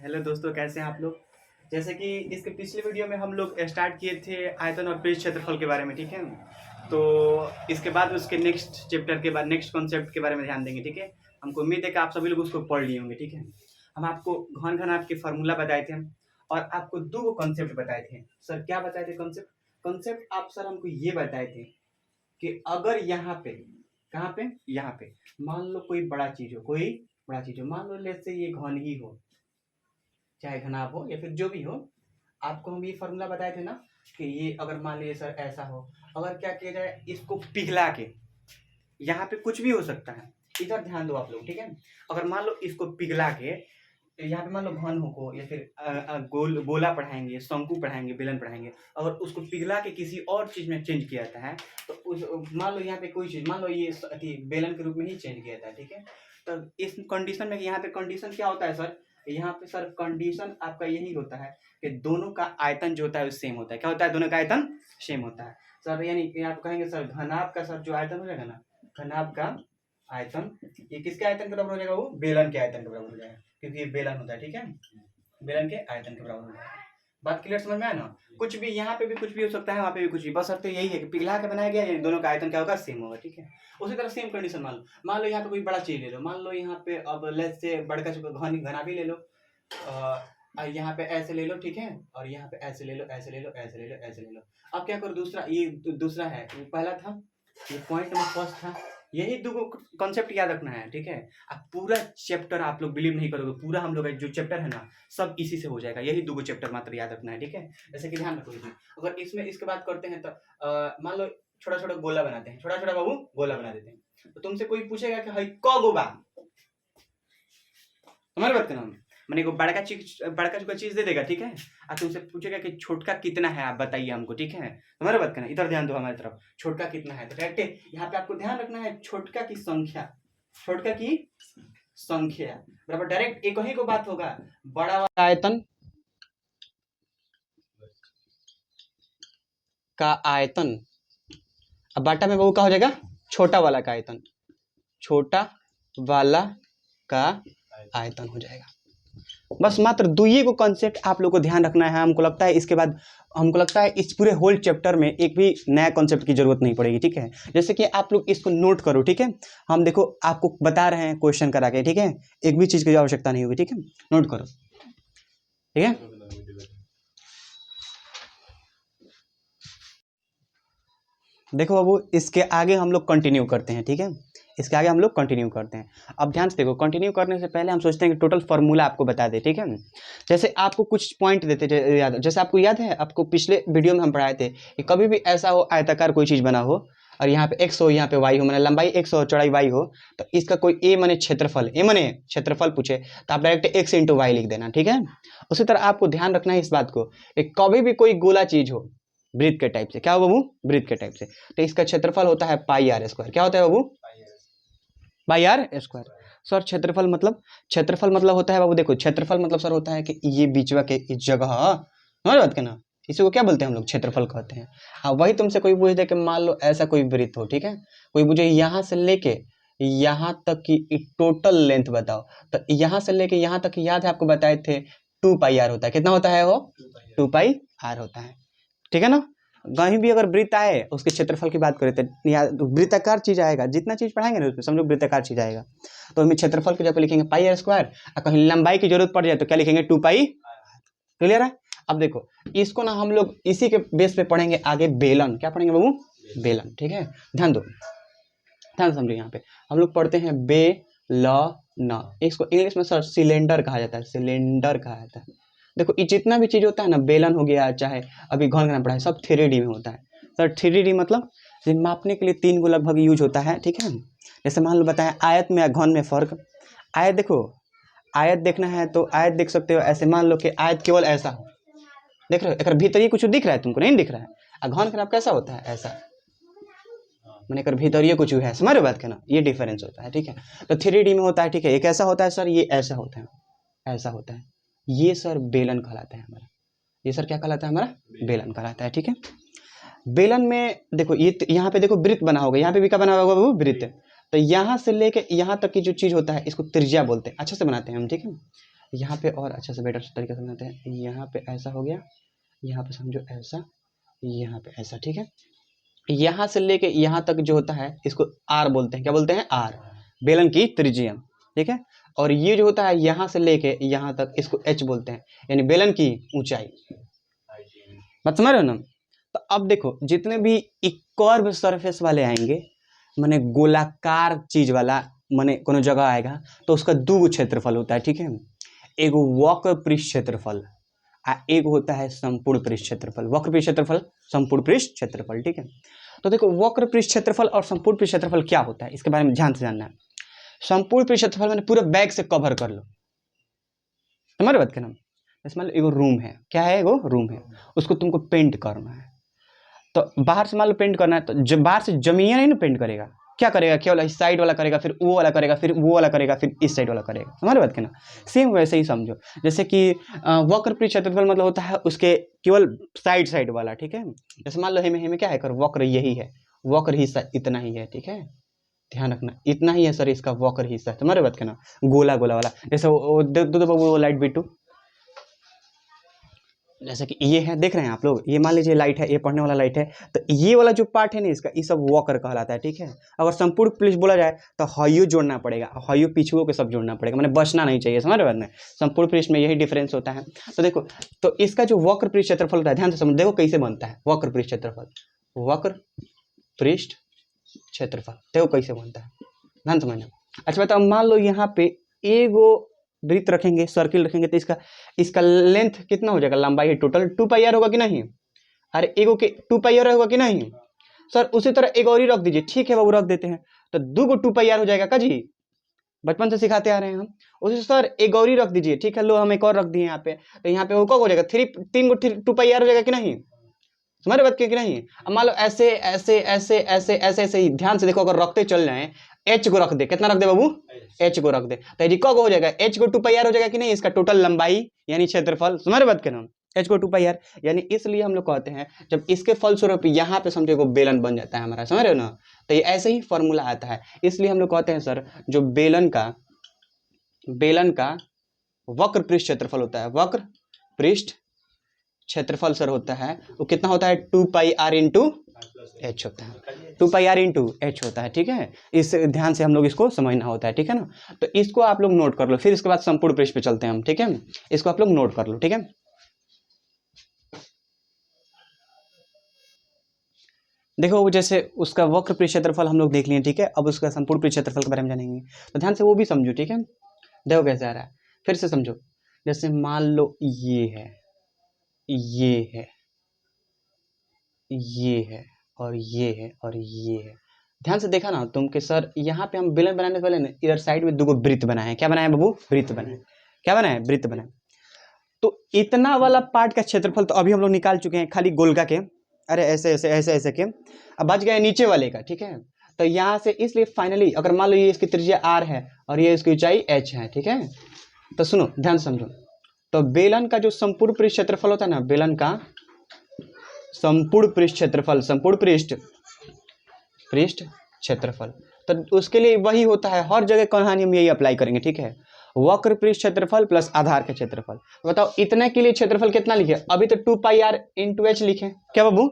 Hello दोस्तों, कैसे हैं आप लोग। जैसे कि इसके पिछले वीडियो में हम लोग स्टार्ट किए थे आयतन और पृष्ठ क्षेत्रफल के बारे में, ठीक है। तो इसके बाद उसके नेक्स्ट चैप्टर के बाद नेक्स्ट कॉन्सेप्ट के बारे में ध्यान देंगे, ठीक है। हमको उम्मीद है कि आप सभी लोग उसको पढ़ लिए होंगे, ठीक है। हम आपको घन घन आपके फार्मूला बताए थे और आपको दो कॉन्सेप्ट बताए थे। सर क्या बताए थे कॉन्सेप्ट? कॉन्सेप्ट आप सर हमको ये बताए थे कि अगर यहाँ पे, कहाँ पे, यहाँ पे मान लो कोई बड़ा चीज हो, कोई बड़ा चीज हो, मान लो लेट्स से ये घन ही हो, चाहे घनाभ हो या फिर जो भी हो। आपको हम ये फार्मूला बताए थे ना कि ये अगर मान लीजिए सर ऐसा हो, अगर क्या किया जाए इसको पिघला के, यहाँ पे कुछ भी हो सकता है, इधर ध्यान दो आप लोग, ठीक है। अगर मान लो इसको पिघला के, यहाँ पे मान लो घन हो को या फिर गोला पढ़ाएंगे, शंकु पढ़ाएंगे, बेलन पढ़ाएंगे, अगर उसको पिघला के किसी और चीज में चेंज किया जाता है तो उस मान लो यहाँ पे कोई चीज, मान लो ये बेलन के रूप में ही चेंज किया जाता है, ठीक है। तो इस कंडीशन में यहाँ पे कंडीशन क्या होता है सर, यहाँ पे सर कंडीशन आपका यही होता है कि दोनों का आयतन जो होता है वो सेम होता है। क्या होता है? दोनों का आयतन सेम होता है सर। यानी आप कहेंगे सर घनाभ का सर जो आयतन हो जाएगा ना, घनाभ का आयतन ये किसके आयतन के बराबर हो जाएगा? वो बेलन के आयतन के बराबर हो जाएगा, क्योंकि ये बेलन होता है, ठीक है। बेलन के आयतन के बराबर हो जाएगा। बात क्लियर समझ में आया ना? कुछ भी यहाँ पे भी कुछ भी हो सकता है, वहाँ पे भी कुछ भी, बस अर्थ यही है कि पिघला के बनाया गया, यानी दोनों का आयतन क्या होगा? सेम होगा, ठीक है। उसी तरह सेम कंडीशन मान लो यहाँ पे कोई बड़ा चीज ले लो, मान लो यहाँ पे अब लेट्स से बड़का घना भी ले लो, यहाँ पे ऐसे ले लो, ठीक है, और यहाँ पे ऐसे ले लो, ऐसे ले लो, ऐसे ले लो, ऐसे ले लो। अब क्या करो, दूसरा ये दूसरा है, वो पहला था, ये पॉइंट नंबर फर्स्ट था। यही दो कॉन्सेप्ट याद रखना है, ठीक है। अब पूरा चैप्टर आप लोग बिलीव नहीं करोगे, पूरा हम लोग जो चैप्टर है ना सब इसी से हो जाएगा। यही दो चैप्टर मात्र याद रखना है, ठीक है। जैसे कि ध्यान रखो इसमें, अगर इसमें इसके बात करते हैं तो मान लो छोटा छोटा गोला बनाते हैं, छोटा छोटा बाबू गोला बना देते हैं, तो तुमसे कोई पूछेगा कि हई क गो बा, तुम्हारी बात करना मैंने को बड़का चीज दे देगा, ठीक है। और तुमसे पूछेगा कि छोटका कितना है, आप बताइए हमको, ठीक है। तुम्हारी बात करना, इधर ध्यान दो हमारी तरफ, छोटका कितना है, तो डायरेक्ट यहाँ पे आपको ध्यान रखना है छोटका की संख्या, छोटका की संख्या बराबर डायरेक्ट एक ही को बात होगा, बड़ा वाला आयतन का आयतन, अब बाटा में वो क्या हो जाएगा? छोटा वाला का आयतन, छोटा वाला का आयतन हो जाएगा। बस मात्र दो ही को कॉन्सेप्ट आप लोग को ध्यान रखना है। हमको लगता है इसके बाद हमको लगता है इस पूरे होल चैप्टर में एक भी नया कॉन्सेप्ट की जरूरत नहीं पड़ेगी, ठीक है। जैसे कि आप लोग इसको नोट करो, ठीक है। हम देखो आपको बता रहे हैं क्वेश्चन करा के, ठीक है। एक भी चीज की आवश्यकता नहीं होगी, ठीक है। नोट करो, ठीक है। देखो बाबू, इसके आगे हम लोग कंटिन्यू करते हैं, ठीक है। इसके आगे हम लोग कंटिन्यू करते हैं। अब ध्यान से देखो, कंटिन्यू करने से पहले हम सोचते हैं कि टोटल फार्मूला आपको बता दे, ठीक है। जैसे आपको कुछ पॉइंट देते याद, जैसे आपको याद है, आपको पिछले वीडियो में हम पढ़ाए थे कि कभी भी ऐसा हो आयताकार कोई चीज़ बना हो और यहाँ पे x हो, यहाँ पे y हो, मैंने लंबाई x हो, चौड़ाई y हो, तो इसका कोई a माने क्षेत्रफल, a माने क्षेत्रफल पूछे तो आप डायरेक्ट x इंटू वाई लिख देना, ठीक है। उसी तरह आपको ध्यान रखना है इस बात को कि कभी भी कोई गोला चीज हो वृत्त के टाइप से, क्या हो बाबू? वृत्त के टाइप से, तो इसका क्षेत्रफल होता है पाई आर स्क्वायर। क्या होता है बाबू? पाई आर स्क्वायर। सर क्षेत्रफल मतलब होता है बाबू, देखो क्षेत्रफल मतलब सर होता है कि ये बीचवा के इस जगह, समझ बात के ना, इसी को क्या बोलते हैं हम लोग? क्षेत्रफल कहते हैं। हाँ, वही तुमसे कोई पूछ दे कि मान लो ऐसा कोई वृत्त हो, ठीक है, कोई मुझे यहाँ से लेके यहाँ तक की टोटल लेंथ बताओ, तो यहाँ से लेके यहाँ तक याद है आपको बताए थे 2 पाई आर होता है। कितना होता है वो? 2 पाई आर होता है, ठीक है ना। कहीं भी अगर वृत्त आए उसके क्षेत्रफल की बात करें तो यहाँ वृत्ताकार चीज आएगा, जितना चीज पढ़ाएंगे ना उसमें समझो वृत्ताकार चीज आएगा, तो हमें क्षेत्रफल की जगह लिखेंगे पाई आर स्क्वायर, और कहीं लंबाई की जरूरत पड़ जाए तो क्या लिखेंगे? 2 पाई। क्लियर है? अब देखो इसको ना हम लोग इसी के बेस पे पढ़ेंगे आगे, बेलन। क्या पढ़ेंगे बाबू? बेलन, ठीक है। ध्यान दो, ध्यान समझो, यहाँ पे हम लोग पढ़ते हैं बेलन, इसको इंग्लिश में सर सिलेंडर कहा जाता है, सिलेंडर कहा जाता है। देखो ये जितना भी चीज होता है ना, बेलन हो गया, चाहे अभी घन घन पढ़ा है, सब 3D में होता है सर। 3D मतलब मापने के लिए 3 को लगभग यूज होता है, ठीक है। जैसे मान लो बताएं आयत में या घन में फर्क। आयत देखो, आयत देखना है तो आयत देख सकते हो ऐसे, मान लो कि आयत केवल ऐसा हो, देख रहे हो, एक भीतर ही कुछ दिख रहा है, तुमको नहीं दिख रहा है। और घन खराब कैसा होता है? ऐसा, मैंने कर भीतर ये कुछ है, समझ रहे बात का ना, ये डिफरेंस होता है, ठीक है। तो 3D में होता है, ठीक है। एक ऐसा होता है सर, ये ऐसा होता है, ऐसा होता है, ये सर बेलन कहलाता है हमारा। ये सर क्या कहलाता है हमारा? बेलन कहलाता है, ठीक है। बेलन में देखो ये यहाँ पे देखो वृत्त बना होगा, यहाँ पे भी क्या बना होगा वो? वृत्त। तो यहाँ से लेके यहाँ तक की जो चीज होता है इसको त्रिज्या बोलते हैं, अच्छे से बनाते हैं हम, ठीक है। यहाँ पे और अच्छा से बेटर तरीके से समझते हैं। यहाँ पे ऐसा हो गया, यहाँ पे समझो ऐसा, यहाँ पे ऐसा, ठीक है। यहाँ से लेके यहाँ तक जो होता है इसको आर बोलते हैं। क्या बोलते हैं? आर, बेलन की त्रिज्या, ठीक है। और ये जो होता है यहाँ से लेके यहाँ तक, इसको एच बोलते हैं, यानी बेलन की ऊंचाई। बात समझ रहे हो ना? तो अब देखो जितने भी कर्व सरफेस वाले आएंगे, माने गोलाकार चीज वाला, माने कोनो जगह आएगा तो उसका दो क्षेत्रफल होता है, ठीक है। एक वक्र पृष्ठ क्षेत्रफल, एक होता है संपूर्ण पृष्ठ क्षेत्रफल। वक्र पृष्ठ क्षेत्रफल, संपूर्ण पृष्ठ क्षेत्रफल, ठीक है। तो देखो वक्र पृष्ठ क्षेत्रफल और संपूर्ण पृष्ठ क्षेत्रफल क्या होता है, इसके बारे में ध्यान से जानना है। संपूर्ण पृष्ठ क्षेत्रफल मैंने पूरे बैग से कवर कर लो, तुम्हारे बात का नाम। मान लो एगो रूम है, क्या है? एगो रूम है, उसको तुमको पेंट करना है। तो बाहर से मान लो पेंट करना है, तो जब बाहर से जमीन नहीं ना पेंट करेगा, क्या करेगा? केवल इस साइड वाला करेगा, फिर वो वाला करेगा, फिर वो वाला करेगा, फिर इस साइड वाला करेगा। हमारी बात कहना सेम वैसे ही समझो। जैसे कि वक्र पृष्ठ क्षेत्रफल मतलब होता है उसके केवल साइड साइड वाला, ठीक है। जैसे मान लो हमें क्या है कर, वक्र यही है, वक्र हिस्सा इतना ही है, ठीक है। ध्यान रखना इतना ही है सर इसका वक्र हिस्सा, तुम्हारे बात कहना। गोला गोला वाला, जैसे वो लाइट बिट्टू, जैसे कि ये है, देख रहे हैं आप लोग, ये मान लीजिए लाइट है, ये पढ़ने वाला लाइट है, तो ये वाला जो पार्ट है ना इसका, ये सब वक्र कहलाता है, ठीक है। अगर संपूर्ण पृष्ठ बोला जाए तो हयो जोड़ना पड़ेगा, हयो पिछुओं के सब जोड़ना पड़ेगा, मैंने बचना नहीं चाहिए, समझ रहे हैं? संपूर्ण पृष्ठ में यही डिफरेंस होता है। तो देखो, तो इसका जो वक्र पृष्ठ क्षेत्रफल होता है, ध्यान से समझ, देखो कैसे बनता है वक्र पृष्ठ क्षेत्रफल। वक्र पृष्ठ क्षेत्रफल देखो कैसे बनता है, ध्यान समझना। अच्छा बताओ, मान लो यहाँ पे एगो वृत्त रखेंगे, सर्किल रखेंगे, तो इसका लेंथ कितना हो जाएगा? लंबाई टोटल 2πr होगा कि नहीं? अरे एगो के 2πr होगा कि नहीं सर? उसी तरह एक और ही रख दीजिए, ठीक है बाबू रख देते हैं, तो 2 2πr हो जाएगा का जी? बचपन से सिखाते आ रहे हैं हम। उसी सर एक और ही रख दीजिए, ठीक है, लो हम एक और रख दिए यहाँ पे, तो यहाँ पे वो कब हो जाएगा? 3 2πr हो जाएगा कि नहीं? तुम्हारे बात की नहीं? अब मान लो ऐसे ऐसे ऐसे ऐसे ऐसे ऐसे ही ध्यान से देखो, अगर रखते चल जाए, एच को रख दे, कितना रख दे बाबू? एच को रख दे, तो ये कब हो जाएगा? एच को 2πr हो जाएगा कि नहीं? इसका टोटल लंबाई यानी क्षेत्रफल, तुम्हारे बात के नाम, एच को 2πr, यानी इसलिए हम लोग कहते हैं जब इसके फलस्वरूप यहाँ पे समझो बेलन बन जाता है हमारा, समझ रहे हो ना? तो ये ऐसे ही फॉर्मूला आता है, इसलिए हम लोग कहते हैं सर जो बेलन का वक्र पृष्ठ क्षेत्रफल होता है, वक्र पृष्ठ क्षेत्रफल सर होता है, वो कितना होता है? 2πr इंटू एच होता है, 2πr इंटू एच होता है, ठीक है। इस ध्यान से हम लोग इसको समझना होता है, ठीक है ना। तो इसको आप लोग नोट कर लो, फिर इसके बाद संपूर्ण पृष्ठ पे चलते हैं हम, ठीक है। इसको आप लोग नोट कर लो, ठीक है। देखो जैसे उसका वक्र पृष्ठ क्षेत्रफल हम लोग देख लिए, ठीक है। अब उसका संपूर्ण पृष्ठ क्षेत्रफल के बारे में जानेंगे, तो ध्यान से वो भी समझो, ठीक है। देखो कैसे आ रहा है, फिर से समझो। जैसे मान लो ये है, ये है, ये है, और ये है, और ये है। ध्यान से देखा ना तुम के सर, यहाँ पे हम बेलन बनाने वाले ना, इधर साइड में 2 वृत्त बनाए। क्या बनाए बाबू? वृत्त बनाए। क्या बनाए? वृत्त बनाए। तो इतना वाला पार्ट का क्षेत्रफल तो अभी हम लोग निकाल चुके हैं, खाली गोलका के, अरे ऐसे ऐसे ऐसे ऐसे के। अब बच गए नीचे वाले का, ठीक है। तो यहाँ से इसलिए फाइनली अगर मान लो ये इसकी त्रिज्या r है और ये इसकी ऊंचाई h है, ठीक है। तो सुनो ध्यान समझो, तो बेलन का जो संपूर्ण पृष्ठ क्षेत्रफल होता है ना, बेलन का संपूर्ण पृष्ठ क्षेत्रफल, संपूर्ण पृष्ठ क्षेत्रफल, तो उसके लिए वही होता है, हर जगह कहानी हम यही अप्लाई करेंगे, ठीक है। वक्र पृष्ठ क्षेत्रफल प्लस आधार का क्षेत्रफल। बताओ इतने के लिए क्षेत्रफल कितना लिखे? अभी तो 2πr इंटू एच लिखे, क्या बाबू?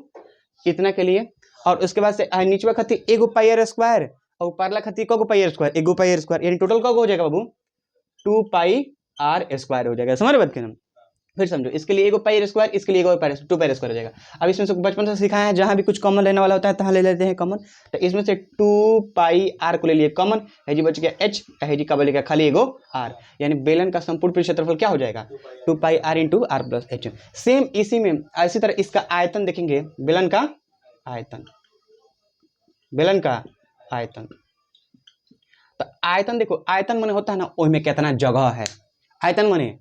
इतना के लिए, और उसके बाद से नीचवा खाती एगो πr स्क्वायर, और ऊपरला खाती को πr स्क्वायर, एगो πr स्क्वायर, यानी टोटल कब हो जाएगा बाबू? 2πr स्क्वायर हो जाएगा, समझ रहे बात के नाम। फिर समझो, इसके लिए एगो πr स्क्वायर, इसके लिए एगो 2πr स्क्वायर हो जाएगा। अब इसमें से बचपन से सिखाया है, जहां भी कुछ कॉमन लेने वाला होता है तहां ले लेते हैं कॉमन। तो इसमें से 2πr को ले लिए कॉमन, है जी बच गया h, है जी का बचेगा खाली एगो r, यानी बेलन का संपूर्ण पृष्ठ क्षेत्रफल क्या हो जाएगा? 2πr into r plus h। Same इसी में इसी तरह इसका आयतन देखेंगे, बेलन का आयतन, बेलन का आयतन। तो आयतन देखो, आयतन माने होता है ना ओय में कितना जगह है, आयतन माने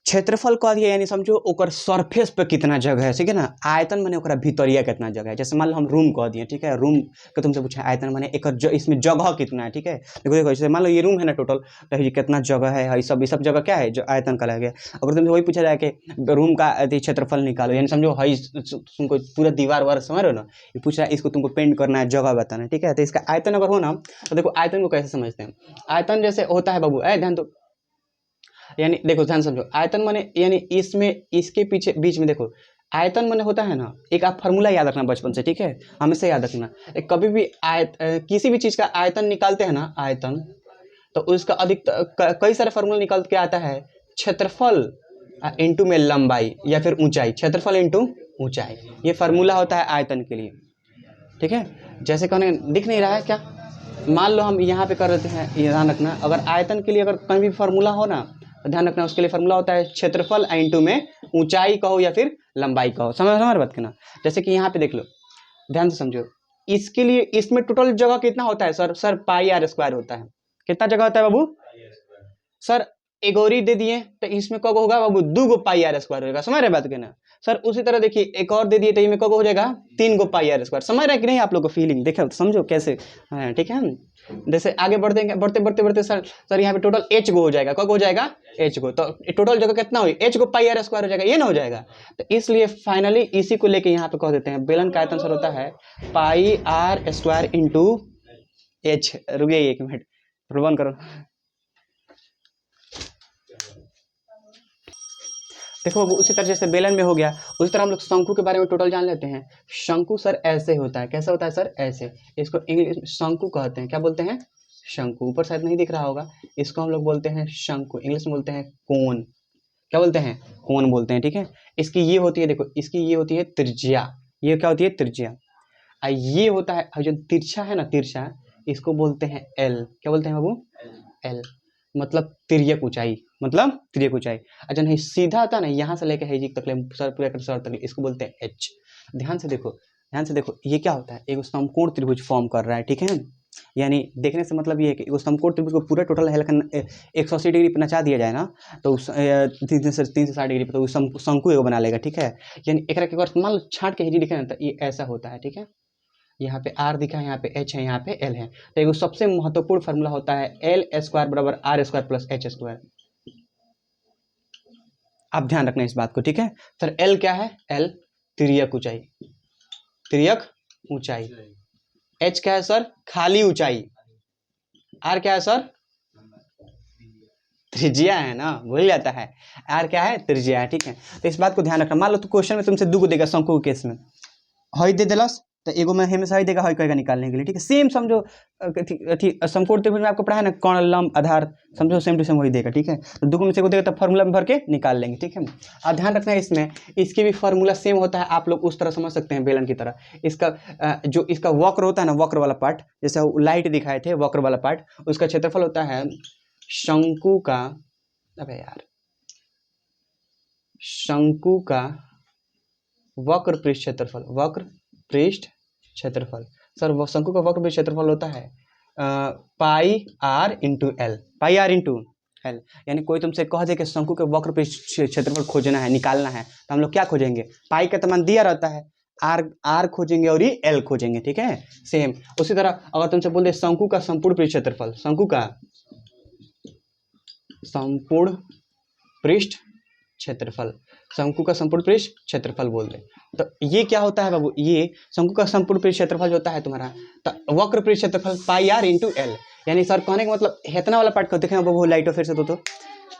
क्षेत्रफल कह दिया, यानी समझो ओकर सरफेस पे कितना जगह है, ठीक है ना। आयतन माने ओकरा भीतरिया कितना जगह है। जैसे मान लो हम रूम कह दिए, ठीक है, रूम के तुमसे पूछा आयतन माने एक इसमें जगह कितना है, ठीक है। देखो देखो जैसे मान लो ये रूम है ना टोटल, तो ये कितना जगह है, ये सब जगह क्या है जो आयतन का गया। अगर तुमसे वही पूछा जाए कि रूम का क्षेत्रफल निकालो, यानी समझो है तुमको पूरा दीवार वार समझ रहे हो ना, ये पूछ रहा है इसको तुमको पेंट करना है, जगह बताना है, ठीक है। तो इसका आयतन अगर हो ना, तो देखो आयतन को कैसे समझते हैं। आयतन जैसे होता है बाबू, ध्यान दो, यानी देखो ध्यान समझो, आयतन माने यानी इसमें इसके पीछे बीच में देखो आयतन माने होता है ना, एक आप फार्मूला याद रखना बचपन से, ठीक है, हमेशा याद रखना। कभी भी किसी भी चीज का आयतन निकालते हैं ना, आयतन, तो उसका अधिक कई सारे फार्मूला निकल के आता है, क्षेत्रफल इंटू में लंबाई या फिर ऊंचाई, क्षेत्रफल इंटू ऊंचाई, ये फार्मूला होता है आयतन के लिए, ठीक है। जैसे कहने दिख नहीं रहा है क्या, मान लो हम यहाँ पे कर रहे हैं, ये ध्यान रखना, अगर आयतन के लिए अगर कहीं भी फार्मूला हो ना, तो ध्यान रखना उसके लिए फार्मूला होता है क्षेत्रफल इंटू में ऊंचाई कहो या फिर लंबाई कहो, समझ हमारी बात करना। जैसे कि यहाँ पे देख लो, ध्यान से समझो, इसके लिए इसमें टोटल जगह कितना होता है सर पाई आर स्क्वायर होता है। कितना जगह होता है बाबू सर, एगोरी दे दिए तो इसमें कब होगा बाबू, 2 पाई आर स्क्वायर होगा, समझ रहे बात कहना सर। उसी तरह देखिए एक और दे दिए तो इसमें कब हो जाएगा, 3 पाई आर स्क्वायर, समझ रहे कि नहीं आप लोग को फीलिंग, देखो समझो कैसे, ठीक है। जैसे आगे बढ़ते बढ़ते बढ़ते बढ़ते सर यहाँ पे टोटल h गो हो जाएगा, कब हो जाएगा h गो, तो टोटल जगह कितना हुई, h गो पाई आर स्क्वायर हो जाएगा, ये ना हो जाएगा। तो इसलिए फाइनली इसी को लेके यहाँ पे कह देते हैं बेलन का आयतन सर होता है pi R square into h। रुकिए 1 मिनट, प्रबंध करो। देखो उसी तरह जैसे बेलन में हो गया, उसी तरह हम लोग शंकु के बारे में टोटल जान लेते हैं। शंकु सर ऐसे होता है, कैसा होता है सर, ऐसे, इसको इंग्लिश में शंकु कहते हैं, क्या बोलते हैं, शंकु, ऊपर शायद नहीं दिख रहा होगा, इसको हम लोग बोलते हैं शंकु, इंग्लिश में बोलते हैं कोन, क्या बोलते हैं, कोन बोलते हैं, ठीक है। इसकी ये होती है, देखो इसकी ये होती है त्रिज्या, ये क्या होती है त्रिज्या, ये होता है जो तिरछा है ना, तिरछा, इसको बोलते हैं एल, क्या बोलते हैं बाबू, एल, मतलब तिर्यक ऊंचाई, मतलब तिर्यक ऊंचाई। अच्छा नहीं सीधा आता ना, यहाँ से लेकर हेजिक तक सर पूरा कर सर तक, इसको बोलते हैं एच। ध्यान से देखो, ध्यान से देखो, ये क्या होता है, एक समकोण त्रिभुज फॉर्म कर रहा है, ठीक है। यानी देखने से मतलब ये है कि एक समकोण त्रिभुज को पूरा टोटल हेलकन 180 डिग्री पर नचा दिया जाए ना, तो 360 डिग्री पर तो शंकु एगो बना लेगा, ठीक है। यानी एक मान लो छाट के हेजी दिखे ना, तो ये ऐसा होता है, ठीक है। यहाँ पे आर दिखा है, यहाँ पे एच है, यहाँ पे एल है, तो एक सबसे महत्वपूर्ण फार्मूला होता है एल स्क्वायर बराबर R square plus H square. आप ध्यान रखना इस बात को, ठीक है सर। एल क्या है, एल तिर्यक ऊंचाई, तिर्यक ऊंचाई। एच क्या है सर, खाली ऊंचाई। आर क्या है सर, त्रिज्या है ना, भूल जाता है, आर क्या है, त्रिज्या है, ठीक है। तो इस बात को ध्यान रखना। मान लो तो क्वेश्चन में तुमसे 2 देगा शंकु के केस में, हई दे दिलस तो एगो में हमेशा ही देगा, हई कहेगा निकालने के लिए, ठीक है। सेम समझो, समकोण त्रिभुज में आपको पढ़ा है ना, कोण लंब आधार, समझो सेम टू सेम वही देगा, ठीक है। तो 2 में से को देगा तो फार्मूला में भर के निकाल लेंगे, ठीक है। और ध्यान रखना है इसमें, इसकी भी फार्मूला सेम होता है, आप लोग उस तरह समझ सकते हैं बेलन की तरह। इसका जो इसका वक्र होता है ना, वक्र वाला पार्ट, जैसे लाइट दिखाए थे वक्र वाला पार्ट, उसका क्षेत्रफल होता है शंकु का, अबे यार, शंकु का वक्र पृष्ठ क्षेत्रफल, वक्र पृष्ठ क्षेत्रफल सर, वो शंकु का वक्र पृष्ठ क्षेत्रफल होता है pi r into l, pi r into l. यानी कोई तुमसे कह दे कि शंकु के वक्र पृष्ठ क्षेत्रफल खोजना है, निकालना है, तो हम लोग क्या खोजेंगे, पाई का तो मान दिया रहता है, आर खोजेंगे और ये एल खोजेंगे, ठीक है। सेम उसी तरह अगर तुमसे बोल दे शंकु का संपूर्ण पृष्ठ क्षेत्रफल, शंकु का संपूर्ण पृष्ठ क्षेत्रफल, शंकु का संपूर्ण पृष्ठ क्षेत्रफल बोल दे, तो ये क्या होता है बाबू, ये शंकु का संपूर्ण पृष्ठ क्षेत्रफल जो होता है तुम्हारा, तो वक्र पृष्ठ क्षेत्रफल पाई आर इंटू एल। यानी सर कहने का मतलब इतना वाला पार्ट को देखें बाबू, लाइटो फिर से तो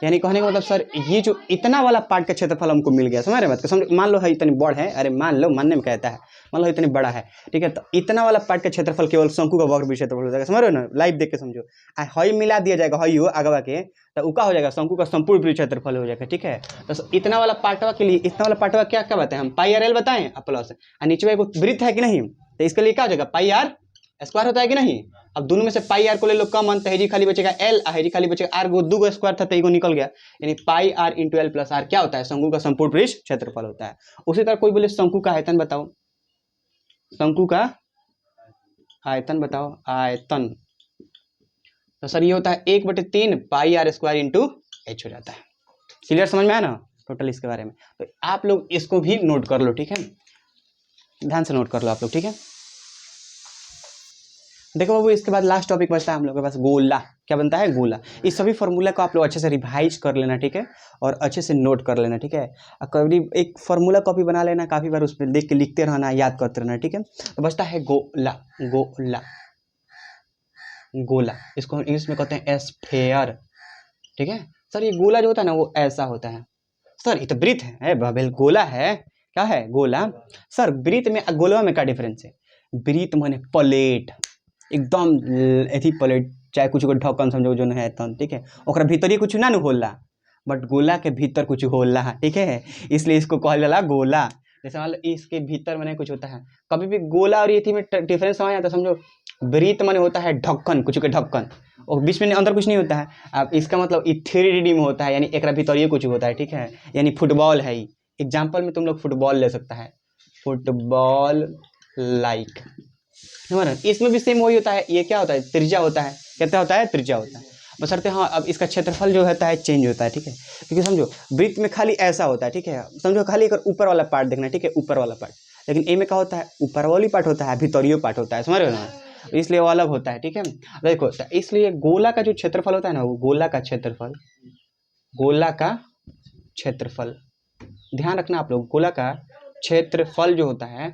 यानी कहने का मतलब सर ये जो इतना वाला पार्ट का क्षेत्रफल हमको मिल गया, समझ रहे बात को, समझ, मान लो है इतनी बड़ है, अरे मान लो, मानने में कहता है, मान लो इतनी बड़ा है, ठीक है। तो इतना वाला पार्ट का क्षेत्रफल केवल शंकु का वक्र क्षेत्रफल हो जाएगा, समझ रहे हो ना, लाइव देख के समझो। हई मिला दिया जाएगा, हई हो अगवा के, तो उका हो जाएगा शंकु का संपूर्ण क्षेत्रफल हो जाएगा, ठीक है। तो इतना वाला पार्टवा के लिए, इतना वाला पार्टवा क्या क्या बताएं हम, पाई आर एल बताएं प्लस, नीचे एक वृत्त है कि नहीं, तो इसके लिए क्या हो जाएगा, पाई आर स्क्वायर होता है कि नहीं। अब दोनों में से पाई आर को ले लो कॉमन, तो हेजी खाली बचेगा एल, हेजी खाली बचेगा आर, 2 स्क्वायर था तो एगो निकल गया, यानी pi r into l plus r क्या होता है, शंकु का संपूर्ण पृष्ठ क्षेत्रफल होता है। उसी तरह कोई बोले शंकु का आयतन बताओ, शंकु का आयतन बताओ, आयतन, तो सर ये होता है 1/3 पाई आर स्क्वायर इंटू एच हो जाता है। क्लियर, समझ में आया ना टोटल इसके बारे में। तो आप लोग इसको भी नोट कर लो, ठीक है, ध्यान से नोट कर लो आप लोग, ठीक है। देखो बाबू इसके बाद लास्ट टॉपिक बचता है हम लोग के पास गोला, क्या बनता है, गोला। इस सभी फार्मूला को आप लोग अच्छे से रिवाइज कर लेना, ठीक है, और अच्छे से नोट कर लेना, ठीक है। कभी एक फार्मूला कॉपी बना लेना, काफ़ी बार उस पर देख के लिखते रहना, याद करते रहना, ठीक है। तो बचता है गोला, गोला, गोला, इसको इंग्लिश में कहते हैं स्फेयर, ठीक है। सर ये गोला जो होता है ना वो ऐसा होता है। सर ये तो वृत्त है बाबेल, गोला है, क्या है गोला। सर वृत्त में गोला में क्या डिफरेंस है? वृत्त माने प्लेट, एकदम एथी प्लेट, चाहे कुछ को ढक्कन समझो जो है तन, ठीक है, ओकरा भीतर ही कुछ ना होला, बट गोला के भीतर कुछ होला, ठीक है, इसलिए इसको कहल जाला गोला। जैसे मान लो इसके भीतर माने कुछ होता है, कभी भी गोला और ये में डिफरेंस समझ आता, समझो वृत्त माने होता है ढक्कन, कुछ के ढक्कन, और बीच में अंदर कुछ नहीं होता है। अब इसका मतलब ई 3D में होता है, यानी एक भीतर ये कुछ होता है, ठीक है, यानी फुटबॉल है। एग्जाम्पल में तुम लोग फुटबॉल ले सकता है, फुटबॉल लाइक, इसमें भी सेम वही होता है। ये क्या होता है? त्रिज्या होता है, कितना होता है? त्रिज्या होता है, बशर्ते हाँ अब इसका क्षेत्रफल जो होता है चेंज होता है, ठीक है, क्योंकि समझो वृत्त में खाली ऐसा होता है, ठीक है, समझो खाली एक ऊपर वाला पार्ट देखना, ठीक है, ऊपर वाला पार्ट, लेकिन ए में क्या होता है? ऊपर वाली पार्ट होता है, भीतरियो पार्ट होता है, समझ रहे हो ना, इसलिए वो अलग होता है, ठीक है। देखो इसलिए गोला का जो क्षेत्रफल होता है ना, वो गोला का क्षेत्रफल, गोला का क्षेत्रफल, ध्यान रखना आप लोग, गोला का क्षेत्रफल जो होता है,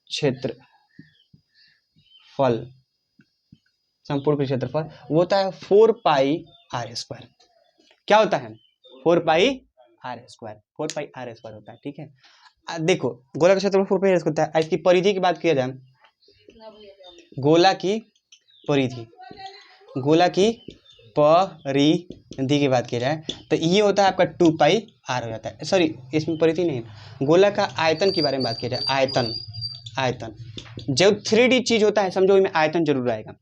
क्षेत्रफल, संपूर्ण क्षेत्रफल वो होता है 4πr²। क्या होता है? 4πr², 4πr² होता है, ठीक है। देखो गोला का क्षेत्रफल 4πr² होता है। इसकी परिधि की बात किया जाए, गोला की परिधि, गोला की परिधि की बात की जाए तो ये होता है आपका 2πr हो जाता है। सॉरी इसमें परिधि नहीं, गोला का आयतन के बारे में बात की जाए, आयतन, आयतन जब 3D चीज होता है समझो इसमें आयतन जरूर आएगा।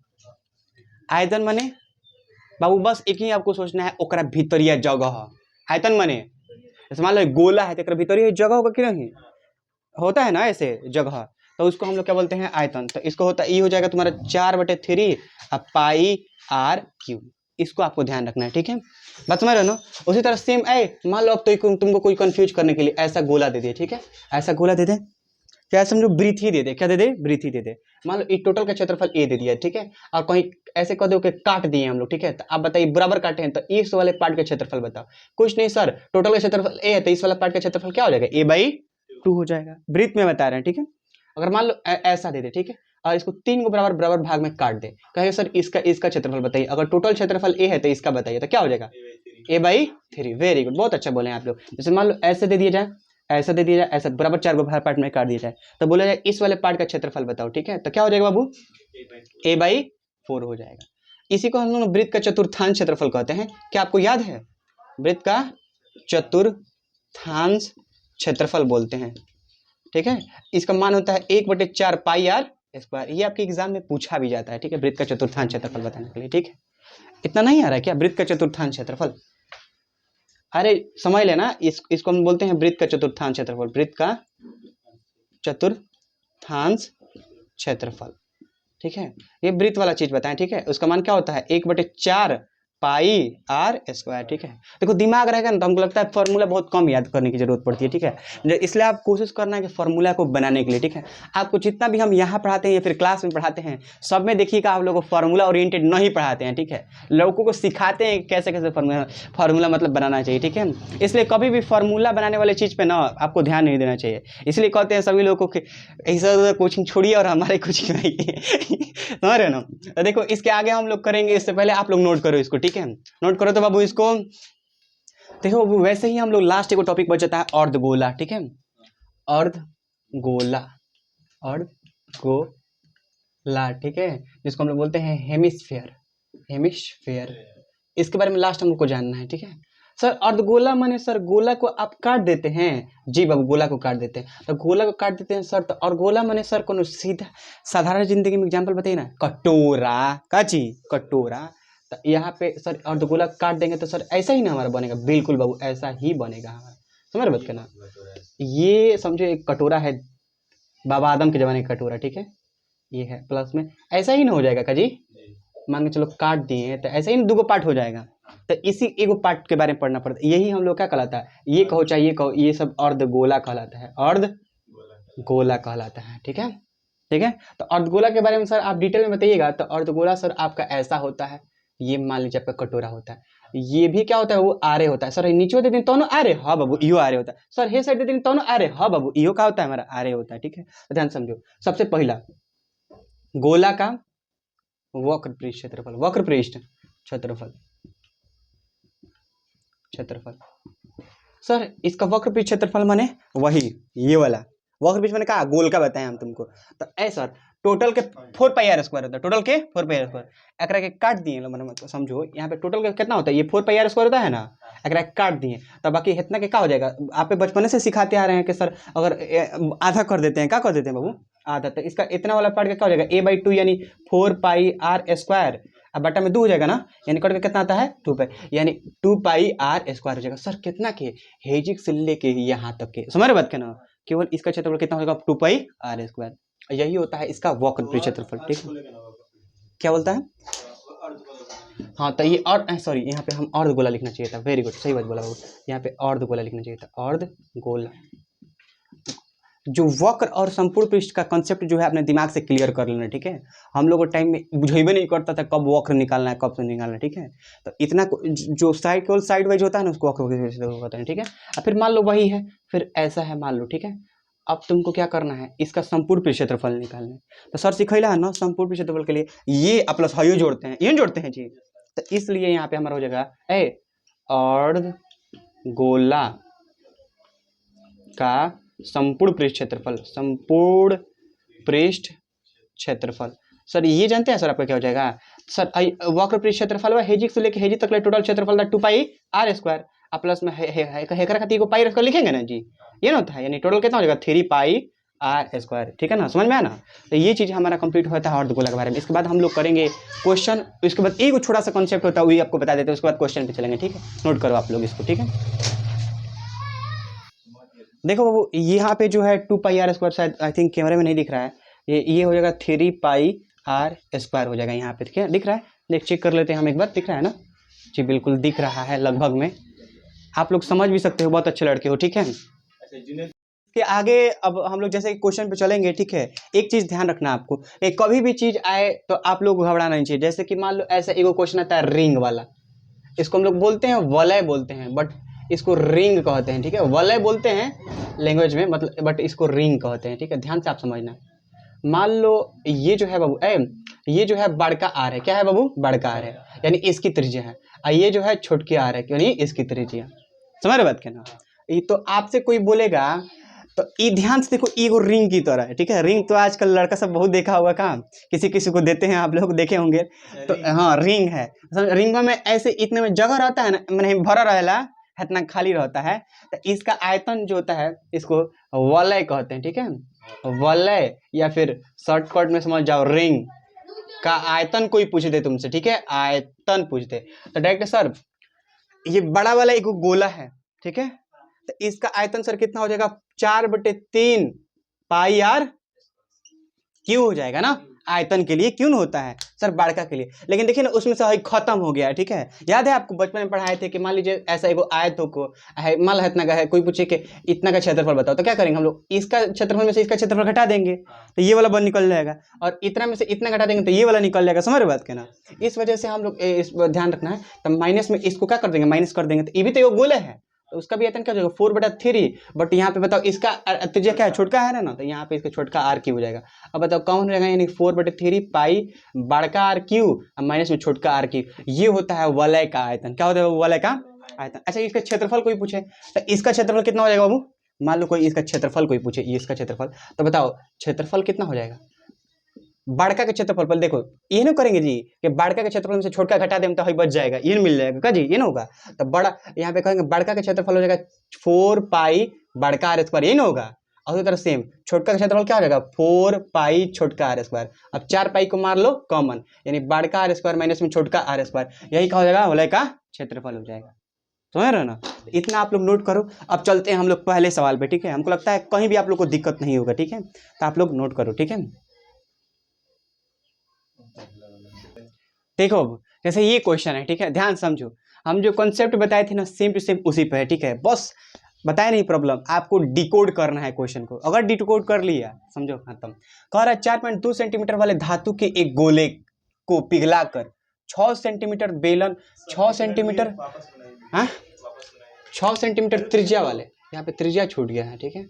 आयतन माने बाबू बस एक ही आपको सोचना है, ओकरा भीतरिया जगह, आयतन माने जैसे मान लो गोला है तो भीतरिया जगह होगा कि नहीं, होता है ना ऐसे जगह, तो उसको हम लोग क्या बोलते हैं? आयतन। तो इसको होता ये हो जाएगा तुम्हारा 4/3 πr³, इसको आपको ध्यान रखना है, ठीक है, बात समझ रहे हो ना। उसी तरह सेम मान लो अब तो तुमको कोई कंफ्यूज करने के लिए ऐसा गोला दे दे, ठीक है, ऐसा गोला दे दे, क्या समझो वृत्त ही दे दे, क्या दे दे? वृत्त ही दे दे। मान लो इस टोटल का क्षेत्रफल ए दे दिया, ठीक है, और कहीं ऐसे कह दो कि काट दिए हम लोग, ठीक है, तो आप बताइए बराबर काटे हैं तो इस वाले पार्ट का क्षेत्रफल बताओ। कुछ नहीं सर, टोटल का क्षेत्रफल ए है तो इस वाला पार्ट का क्षेत्रफल क्या हो जाएगा? a/2 हो जाएगा, वृत्त में बता रहे हैं, ठीक है। अगर मान लो ऐसा दे दे, ठीक है, और इसको 3 को बराबर बराबर भाग में काट दे, कहे सर इसका क्षेत्रफल बताइए, अगर टोटल क्षेत्रफल ए है तो इसका बताइए, तो क्या हो जाएगा? a/3। वेरी गुड, बहुत अच्छा बोले आप लोग। जैसे मान लो ऐसे दे दिया जाए, ऐसा दे दिया जाए, ऐसा बराबर 4 को पार्ट में काट दिया जाए, तो बोला जाए इस वाले पार्ट का क्षेत्रफल बताओ, ठीक है, तो क्या हो जाएगा बाबू? a/4 हो जाएगा। इसी को हम लोग वृत्त का चतुर्थांश क्षेत्रफल कहते हैं। क्या आपको याद है? वृत्त का चतुर्थांश क्षेत्रफल बोलते हैं, ठीक है। इसका मान होता है 1/4 πr²। ये आपके एग्जाम में पूछा भी जाता है, ठीक है, वृत्त का चतुर्थांश क्षेत्रफल बताने के लिए, ठीक है। इतना नहीं आ रहा है क्या वृत्त का चतुर्थांश क्षेत्रफल? अरे समझ लेना, इसको हम बोलते हैं वृत्त का चतुर्थांश क्षेत्रफल, वृत्त का चतुर्थांश क्षेत्रफल, ठीक है। ये वृत्त वाला चीज बताएं, ठीक है, उसका मान क्या होता है? 1/4 πr², ठीक है। देखो दिमाग रहेगा ना तो हमको लगता है फॉर्मूला बहुत कम याद करने की जरूरत पड़ती है, ठीक है, इसलिए आप कोशिश करना है कि फॉर्मूला को बनाने के लिए, ठीक है, आपको जितना भी हम यहाँ पढ़ाते हैं या फिर क्लास में पढ़ाते हैं सब में देखिएगा आप लोगों को फॉर्मूला ओरिएंटेड नहीं पढ़ाते हैं, ठीक है, लोगों को सिखाते हैं कैसे कैसे फॉर्मूला मतलब बनाना चाहिए, ठीक है। इसलिए कभी भी फॉर्मूला बनाने वाले चीज़ पे ना आपको ध्यान नहीं देना चाहिए, इसलिए कहते हैं सभी लोगों को ऐसा कोचिंग छोड़िए और हमारे कोचिंग में आइए, समझ रहे हो ना। तो देखो इसके आगे हम लोग करेंगे, इससे पहले आप लोग नोट करो इसको, ठीक है, नोट करो तो बाबू इसको। देखो वैसे ही हम लोग लास्ट एक टॉपिक बच जाता है अर्धगोला, ठीक है, अर्धगोला, अर्धगोला, ठीक है, जिसको हम लोग बोलते हैं हेमिस्फेयर, हेमिस्फेयर, इसके बारे में लास्ट हमको जानना है, ठीक है। सर अर्धगोला माने सर गोला को आप काट देते हैं? जी बाबू गोला को काट देते हैं, तो गोला को काट देते हैं सर, तो अर्धगोला माने सर कोनो सीधा साधारण जिंदगी में एग्जाम्पल बताइए ना, कटोरा, का चीज? कटोरा। तो यहाँ पे सर अर्धगोला काट देंगे तो सर ऐसा ही ना हमारा बनेगा? बिल्कुल बाबू ऐसा ही बनेगा हमारा, समझ रहे बात करना। ये समझो एक कटोरा है, बाबा आदम के जमाने का कटोरा, ठीक है, ये है प्लस में, ऐसा ही ना हो जाएगा का जी? मान के चलो काट दिए तो ऐसे ही 2 पार्ट हो जाएगा, तो इसी एगो पार्ट के बारे में पढ़ना पड़ता है। यही हम लोग क्या कहलाता है, ये कहो चाहे ये कहो, ये सब अर्धगोला कहलाता है, अर्धगोला कहलाता है, ठीक है, ठीक है। तो अर्धगोला के बारे में सर आप डिटेल में बताइएगा। तो अर्धगोला सर आपका ऐसा होता है, ये मान लीजिए आपका कटोरा होता है, ये भी क्या होता है? वो आरे होता है। सर नीचे दे दिन तो आरे, हाँ बाबू इहो आरे होता है। सर हे साइड दे दिन तो आरे, हाँ बाबू इहो क्या होता है? हमारा आरे होता है, ठीक है। तो ध्यान समझो, सबसे पहला गोला का वक्र पृष्ठ क्षेत्रफल, वक्र पृष्ठ क्षेत्रफल, क्षेत्रफल। सर इसका वक्र पृष्ठ क्षेत्रफल माने वही ये वाला वक्र पृष्ठ मैंने कहा गोल का बताया हम तुमको। तो ऐ सर टोटल के 4πr स्क्वायर होता है, टोटल के 4πr स्क्वायर। एकरा के काट दिए मैंने, मतलब समझो यहाँ पे टोटल का कितना होता है, ये 4πr स्क्वायर होता है ना, एकरा के काट दिए तो बाकी इतना के क्या हो जाएगा। आप बचपन से सिखाते आ रहे हैं कि सर अगर आधा कर देते हैं, क्या कर देते हैं बाबू, आधा, तो इसका इतना वाला पार्ट का क्या हो जाएगा, a/2 यानी 4πr², अब बटा में 2 हो जाएगा ना, यानी कट के कितना आता है 2π, यानी 2πr² हो जाएगा। सर कितना के, हेजिक से लेके यहाँ तक के, समझ रहे बात के ना, केवल इसका क्षेत्रफल कितना होगा 2πr²। यही होता है इसका वक्र पृष्ठ क्षेत्रफल। ठीक है, क्या बोलता है, हाँ तो ये और सॉरी यहाँ पे हम अर्धगोला लिखना चाहिए था, वेरी गुड, सही बात बोला बाबू, यहाँ पे अर्धगोला लिखना चाहिए था, अर्धगोला। जो वक्र और संपूर्ण पृष्ठ का कंसेप्ट जो है अपने दिमाग से क्लियर कर लेना। ठीक है, हम लोग को टाइम में बुझेबे नहीं करता था कब वक्र निकालना है कब से निकालना है। ठीक है, तो इतना जो साइड केवल साइड वाइज होता है ना उसको वक्र होता है। ठीक है, अब फिर मान लो वही है, फिर ऐसा है मान लो। ठीक है, अब तुमको क्या करना है, इसका संपूर्ण पृष्ठ क्षेत्रफल निकालना है। तो सर सिखैला है ना संपूर्ण पृष्ठ क्षेत्रफल के लिए ये प्लस हाइयो जोड़ते हैं, ये जोड़ते हैं जी, तो इसलिए यहाँ पे हमारा हो जाएगा अर्धगोला का संपूर्ण पृष्ठ क्षेत्रफल, संपूर्ण पृष्ठ क्षेत्रफल। सर ये जानते हैं सर आपका क्या हो जाएगा, सर वक्र पृष्ठ क्षेत्रफल है हेजिक से लेके हेजिक तक टोटल क्षेत्रफल था 2πr², प्लस में हेकर खाती को πr² लिखेंगे ना जी, ये ना होता है, यानी टोटल कितना हो जाएगा 3πr²। ठीक है ना, समझ में आया ना। तो ये चीज़ हमारा कंप्लीट होता है अर्धगोला के बारे में। इसके बाद हम लोग करेंगे क्वेश्चन, इसके बाद एक छोटा सा कॉन्सेप्ट होता है वही आपको बता देते हैं, उसके बाद क्वेश्चन पे चलेंगे। ठीक है, नोट करो आप लोग इसको। ठीक है, देखो बाबू यहाँ पे जो है 2πr², शायद आई थिंक कैमरे में नहीं दिख रहा है, ये हो जाएगा 3πr² हो जाएगा यहाँ पे। ठीक है, दिख रहा है, देख चेक कर लेते हैं हम एक बार, दिख रहा है ना जी, बिल्कुल दिख रहा है लगभग में, आप लोग समझ भी सकते हो, बहुत अच्छे लड़के हो। ठीक है, के आगे अब हम लोग जैसे क्वेश्चन पे चलेंगे। ठीक है, एक चीज़ ध्यान रखना आपको, कभी भी चीज़ आए तो आप लोग घबराना नहीं चाहिए। जैसे कि मान लो ऐसा एक क्वेश्चन आता है रिंग वाला, इसको हम लोग बोलते हैं वलय बोलते हैं, बट इसको रिंग कहते हैं। ठीक है, वलय बोलते हैं लैंग्वेज में, मतलब बट इसको रिंग कहते हैं। ठीक है, ध्यान से आप समझना। मान लो ये जो है बाबू ये जो है बड़का आर है, क्या है बाबू, बड़का आर है, यानी इसकी त्रिज्या है, और ये जो है छोटकी आर है, यानी इसकी त्रिज्या। समझ रहे बात कहना, ये तो आपसे कोई बोलेगा तो ये ध्यान से देखो, ये रिंग की तरह है। ठीक है, रिंग तो आजकल लड़का सब बहुत देखा होगा, काम किसी किसी को देते हैं, आप लोग देखे होंगे। तो हाँ रिंग है, रिंग में ऐसे इतने में जगह रहता है ना, मैंने भरा रहेला, इतना खाली रहता है, तो इसका आयतन जो होता है इसको वलय कहते हैं। ठीक है, वलय, या फिर शॉर्टकट में समझ जाओ रिंग का आयतन कोई पूछ दे तुमसे, ठीक है, आयतन पूछते तो डायरेक्ट सर ये बड़ा वाला एक गोला है। ठीक है, तो इसका आयतन सर कितना हो जाएगा 4/3πr³ हो जाएगा ना, आयतन के लिए क्यों होता है सर, बड़का के लिए। लेकिन देखिए ना उसमें से खत्म हो गया। ठीक है, याद है आपको बचपन में पढ़ाए थे कि मान लीजिए ऐसा एगो आयत को मान लो इतना का है, कोई पूछे कि इतना का क्षेत्रफल बताओ, तो क्या करेंगे हम लोग, इसका क्षेत्रफल में से इसका क्षेत्रफल घटा देंगे तो ये वाला बन निकल जाएगा, और इतना में से इतना घटा देंगे तो ये वाला निकल जाएगा। समझ रहे बात कहना, इस वजह से हम लोग इस ध्यान रखना है। तो माइनस में इसको क्या कर देंगे, माइनस कर देंगे, तो ये भी तो एगो गोला है, तो उसका भी आयतन क्या हो जाएगा 4/3। बट यहाँ पे बताओ इसका त्रिज्या क्या है, छोटका है ना, तो यहाँ पे इसका छोटका r³ हो जाएगा। अब बताओ कौन हो जाएगा, यानी 4/3π बड़का r³ माइनस में छोटका r³, ये होता है वलय का आयतन। क्या होता है वलय का आयतन। अच्छा इसका क्षेत्रफल कोई पूछे तो इसका क्षेत्रफल कितना हो जाएगा बाबू, मान लो कोई इसका क्षेत्रफल कोई पूछे, ये इसका क्षेत्रफल, तो बताओ क्षेत्रफल कितना हो जाएगा बड़का के क्षेत्रफल पर। देखो ये ना करेंगे जी कि बड़का के क्षेत्रफल में से छोटका घटा दें तो बच जाएगा, ये मिल जाएगा का जी, ये ना होगा। तो बड़ा यहाँ पे कहेंगे बड़का के क्षेत्रफल हो जाएगा 4π बड़का r², ये ना होगा। और उसी तरह सेम छोटका का क्षेत्रफल क्या हो जाएगा 4π छोटका r²। अब 4π को मार लो कॉमन, यानी बड़का r² माइनस में छोटका r², यही क्या हो जाएगा वलय का क्षेत्रफल हो जाएगा। समझ रहे हो ना, इतना आप लोग नोट करो। अब चलते हैं हम लोग पहले सवाल पे। ठीक है, हमको लगता है कहीं भी आप लोग को दिक्कत नहीं होगा। ठीक है, तो आप लोग नोट करो। ठीक है, देखो जैसे ये क्वेश्चन है। ठीक है, ध्यान समझो, हम जो कॉन्सेप्ट बताए थे ना सेम टू सेम उसी पे है। ठीक है, बस बताया नहीं प्रॉब्लम, आपको डिकोड करना है क्वेश्चन को। अगर डिकोड कर लिया समझो खत्म। कह रहा है 4.2 सेंटीमीटर वाले धातु के एक गोले को पिघलाकर 6 सेंटीमीटर बेलन 6 सेंटीमीटर 6 सेंटीमीटर त्रिज्या वाले, यहाँ पे त्रिज्या छूट गया है। ठीक है,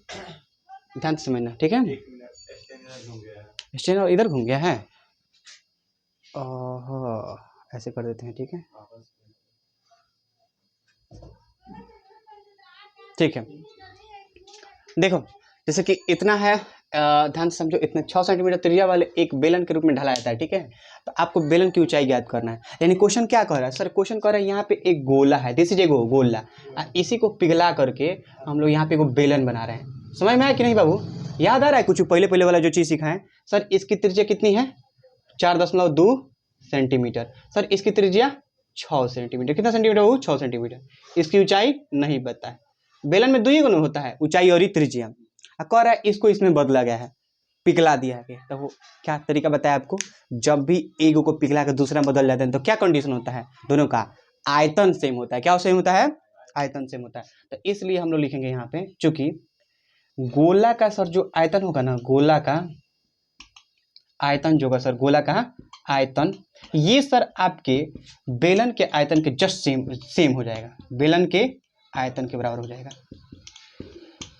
ध्यान से समझना। ठीक है, स्टेनर इधर घूम गया है, ऐसे कर देते हैं। ठीक है, ठीक है, देखो जैसे कि इतना है, ध्यान से समझो, इतने 6 सेंटीमीटर त्रिज्या वाले एक बेलन के रूप में ढला जाता है, ठीक है। तो आपको बेलन की ऊंचाई ज्ञात करना है। यानी क्वेश्चन क्या कह रहा है सर, क्वेश्चन कह रहा है यहाँ पे एक गोला है, दिस इज ए गोला, इसी को पिघला करके हम लोग यहाँ पे एक बेलन बना रहे हैं। समझ में आया कि नहीं बाबू? याद आ रहा है कुछ पहले पहले वाला जो चीज़ सीखा है? सर इसकी त्रिज्या कितनी है? 4.2 सेंटीमीटर। सर इसकी त्रिज्या 6 सेंटीमीटर। कितना सेंटीमीटर हो? 6 सेंटीमीटर। इसकी ऊंचाई नहीं पता है। बेलन में 2 ही गुना होता है, ऊंचाई और त्रिज्या। कह रहा है इसको इसमें बदला गया है, पिघला दिया है। तो वो क्या तरीका बताया आपको? जब भी एक को पिघला कर दूसरा बदल जाता है तो क्या कंडीशन होता है? दोनों का आयतन सेम होता है। क्या सेम होता है? आयतन सेम होता है। तो इसलिए हम लोग लिखेंगे यहाँ पे, चूंकि गोला का सर जो आयतन होगा ना, गोला का आयतन जो होगा सर, गोला का आयतन, ये सर आपके बेलन के आयतन के जस्ट सेम हो जाएगा, बेलन के आयतन के बराबर हो जाएगा।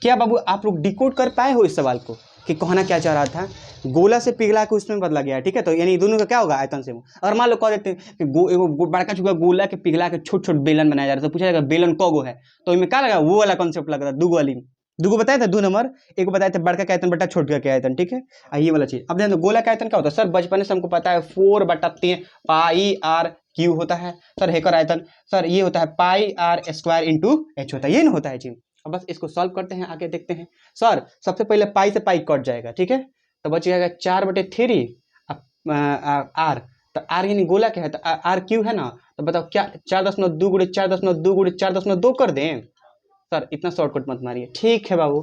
क्या बाबू आप लोग डिकोड कर पाए हो इस सवाल को कि कहना क्या चाह रहा था? गोला से पिघला के उसमें बदला गया है, ठीक है। तो यानी दोनों का क्या होगा? आयतन सेम। अगर मान लो कह देते हैं कि बड़का चुका गोला के पिघला के छोट छोट बेलन बनाया जा रहा है, तो पूछा जाएगा बेलन कौगो है, तो इनमें क्या लगा? वो वाला कॉन्सेप्ट लग रहा है, दूगो वाली। दूगो बताया था, 2 नंबर। एक बताया था बड़का का आयतन बटा छोटका का आयतन, ठीक है। ये वाला चीज अब ध्यान दो, गोला का आयतन क्या होता है सर? बचपन से हमको पता है 4/3 पाई आर क्यू होता है। सर हेकर आयतन सर ये होता है pi R square into H होता है, ये ना होता है जी। अब बस इसको सॉल्व करते हैं, आगे देखते हैं। सर सबसे पहले पाई से पाई कट जाएगा, ठीक है। तो बच जाएगा 4/3 आर। तो आर यानी गोला क्या है? तो आर क्यू है ना। तो बताओ क्या 4.2 गुणे 4.2 गुणे 4.2 कर दें? सर इतना शॉर्टकट मत मारिए, ठीक है बाबू,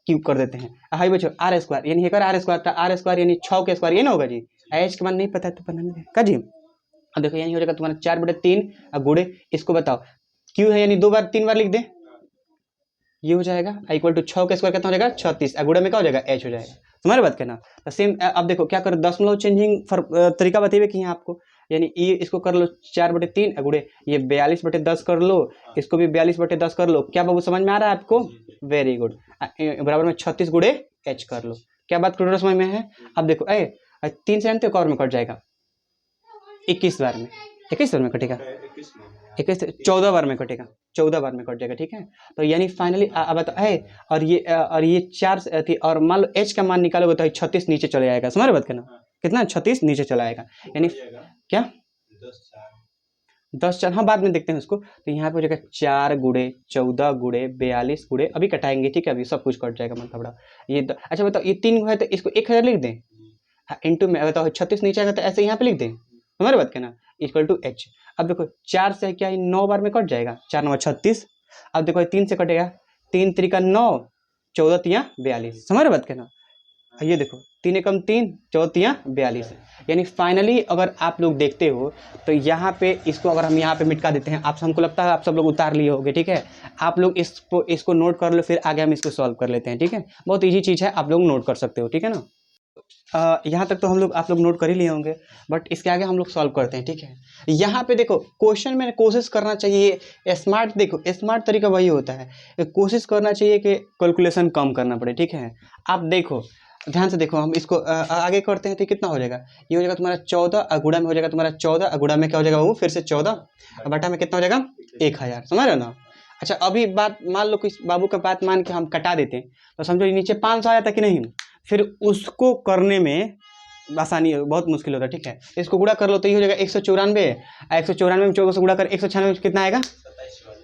क्यू कर देते हैं। हाई बच्चों आर स्क्वायर यानी हेकर आर स्क्वायर था, आर स्क्वायर यानी 6 के स्क्वायर, ये ना होगा जी। एच के मान नहीं पता है तो बनाने का जी। अब देखो यानी हो जाएगा तुम्हारा 4/3 गुणे, इसको बताओ क्यू है यानी 2 बार 3 बार लिख दे, ये हो जाएगा इक्वल टू 6 के स्क्वायर कितना हो जाएगा? 36। गुणे में क्या हो जाएगा? एच हो जाएगा। तुम्हारी बात कहना तो सेम। अब देखो क्या करो, दशमलव चेंजिंग तरीका बताइए कि यहाँ आपको, यानी ये इसको कर लो 4/3 गुणे ये 42/10 कर लो, इसको भी 42/10 कर लो। क्या बाबू समझ में आ रहा है आपको? Very good. बराबर में 36 गुणे एच कर लो। क्या बात टोटल समझ में है? अब देखो 3 से जानते हो और में कट जाएगा 21 बार में, 21 बार में कटेगा, 21 14 बार में कटेगा, 14 बार में कट जाएगा, ठीक है। तो यानी फाइनली अब है, और ये 4 थी, और मान लो एच का मान निकालोगे तो 36 नीचे चले जाएगा। समझ बात करना, कितना? 36 नीचे चला आएगा। यानी क्या 10/4? हाँ बाद में देखते हैं उसको। तो यहाँ पे हो जाएगा 4 गुणे 14 गुणे 42 गुणे, अभी कटाएंगे, ठीक है, अभी सब कुछ कट जाएगा मतलब बड़ा ये। अच्छा बताओ ये 3 है तो इसको 1000 लिख दें, इंटू में बताओ 36 नीचे आएगा तो ऐसे यहाँ पे लिख दें। हमारी बात कहना इक्वल टू एच। अब देखो 4 से क्या 9 बार में कट जाएगा, 4 9 36। अब देखो 3 से कटेगा, 3 3 9, 14 3 42। हमारी बात कहना ये देखो 3 एकम 3, 14 3 42। यानी फाइनली अगर आप लोग देखते हो तो यहाँ पे इसको अगर हम यहाँ पे मिटका देते हैं, आप हमको लगता है आप सब लोग उतार लिए होगे, ठीक है। आप लोग इसको नोट कर लो, फिर आगे हम इसको सॉल्व कर लेते हैं, ठीक है। बहुत ईजी चीज़ है, आप लोग नोट कर सकते हो, ठीक है ना। यहाँ तक तो हम लोग आप लोग नोट कर ही लिए होंगे, बट इसके आगे हम लोग सॉल्व करते हैं, ठीक है। यहाँ पे देखो क्वेश्चन में कोशिश करना चाहिए स्मार्ट, देखो स्मार्ट तरीका वही होता है, कोशिश करना चाहिए कि कैलकुलेशन कम करना पड़े, ठीक है। आप देखो ध्यान से देखो, हम इसको आगे करते हैं तो कितना हो जाएगा? ये हो जाएगा तुम्हारा 14, अगुड़ा में हो जाएगा तुम्हारा 14, अगुड़ा में क्या हो जाएगा वो फिर से 14, बटा में कितना हो जाएगा? 1000। समझ रहे ना। अच्छा अभी बात मान लो कि बाबू का बात मान के हम कटा देते तो समझो नीचे 500 आया था कि नहीं, फिर उसको करने में आसानी बहुत मुश्किल होता है, ठीक है। इसको गुणा कर लो तो ये हो जाएगा 194, 194 में 14 से गुणा कर 196 में कितना आएगा?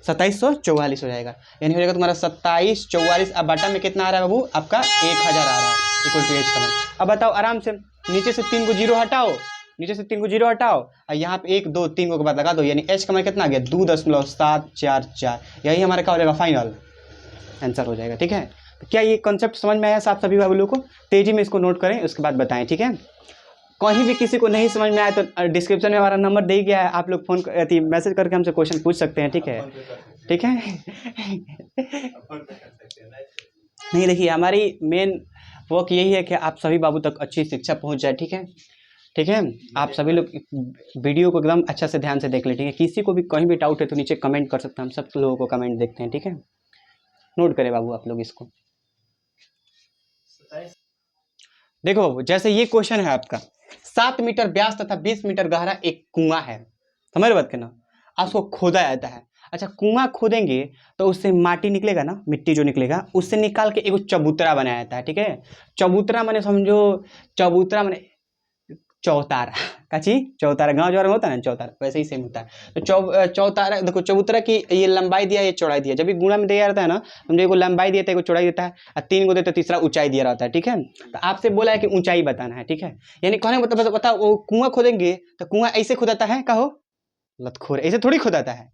2744 हो जाएगा। यानी हो जाएगा तुम्हारा 2744। अब बटा में कितना आ रहा है बाबू? आपका 1000 आ रहा है, इक्वल टू एच का मान। अब बताओ आराम से, नीचे से 3 को जीरो हटाओ, नीचे से 3 को जीरो हटाओ, और यहाँ पे 1 2 3 को के बाद लगा दो, यानी एच का मान कितना आ गया? 2.744। यही हमारा क्या हो जाएगा? फाइनल आंसर हो जाएगा, ठीक है। तो क्या ये कॉन्सेप्ट समझ में आया आप सभी बाबू लोग को? तेजी में इसको नोट करें, उसके बाद बताएं, ठीक है। कहीं भी किसी को नहीं समझ में आया तो डिस्क्रिप्शन में हमारा नंबर दे गया है, आप लोग फोन मैसेज करके हमसे क्वेश्चन पूछ सकते हैं, ठीक है, ठीक है। नहीं देखिए हमारी मेन वर्क यही है कि आप सभी बाबू तक अच्छी शिक्षा पहुंच जाए, ठीक है, ठीक है। आप सभी लोग वीडियो को एकदम अच्छा से ध्यान से देख लें, ठीक है। किसी को भी कहीं भी डाउट है तो नीचे कमेंट कर सकते हैं, हम सब लोगों को कमेंट देखते हैं, ठीक है। नोट करें बाबू आप लोग इसको। देखो बाबू जैसे ये क्वेश्चन है आपका, 7 मीटर व्यास तथा 20 मीटर गहरा एक कुआं है, समझ बात करना, उसको खोदा जाता है। अच्छा, कुआं खोदेंगे तो उससे माटी निकलेगा ना, मिट्टी जो निकलेगा उससे निकाल के एक चबूतरा बनाया जाता है, ठीक है। चबूतरा माने समझो, चबूतरा माने चौतारा का चीज, चौतारा गांव जवार में होता है ना चौतारा, वैसे ही सेम होता है। तो चौतारा देखो, चबूतरा की ये लंबाई दिया, ये चौड़ाई दिया। जब भी गुणा में दिया रहता है ना, समझो को लंबाई देता है, को चौड़ाई देता है, और 3 को देता है, तीसरा ऊंचाई दिया रहता है, ठीक है। तो आपसे बोला है कि ऊंचाई बताना है, ठीक है। यानी कहने का मतलब बताओ, वो कुआं खोदेंगे तो कुआं ऐसे खुदाता है, कहो लतखोर, ऐसे थोड़ी खुदाता है।